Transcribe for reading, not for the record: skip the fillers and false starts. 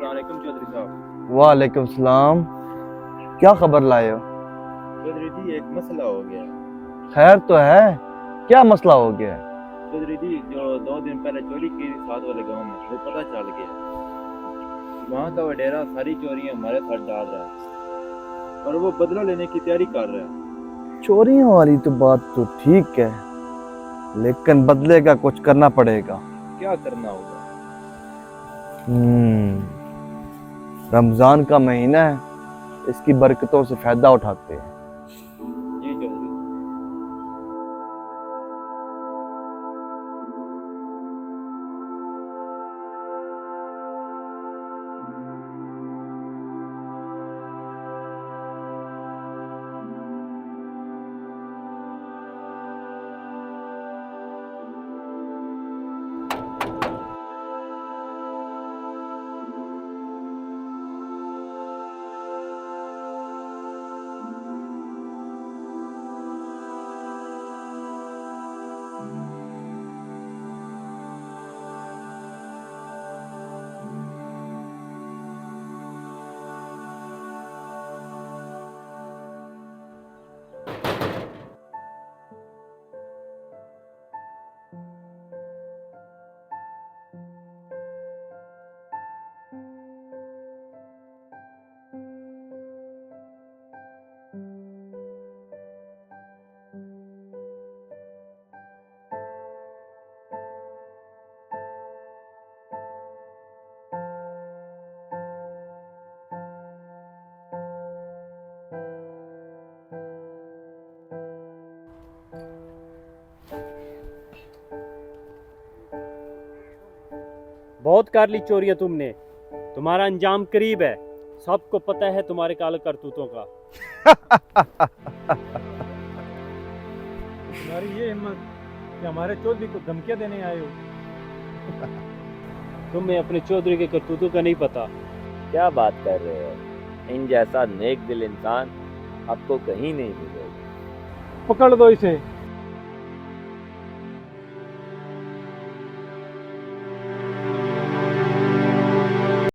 वालेकुम चौधरी साहब। वालेकुम सलाम। क्या खबर लाए हो? चौधरी जी एक मसला हो गया। खैर तो है, क्या मसला हो गया? चौधरी जी जो 2 दिन पहले चोरी की थी साथ वाले गांव में वो पता चल गया। वहाँ का वडेरा सारी चोरियां हमारे साथ डाल रहा है और वो बदला लेने की तैयारी कर रहा है। चोरियों वाली तो बात तो ठीक है, लेकिन बदले का कुछ करना पड़ेगा। क्या करना होगा? रमजान का महीना है, इसकी बरकतों से फायदा उठाते हैं। जी चौधरी। बहुत कर ली चोरियां तुमने, तुम्हारा अंजाम करीब है। सबको पता है तुम्हारे काले करतूतों का। तुम्हारी ये हिम्मत कि हमारे चौधरी को धमकियां देने आए हो? तुम्हें अपने चौधरी के करतूतों का नहीं पता। क्या बात कर रहे हो? इन जैसा नेक दिल इंसान आपको कहीं नहीं मिलेगा। पकड़ दो इसे।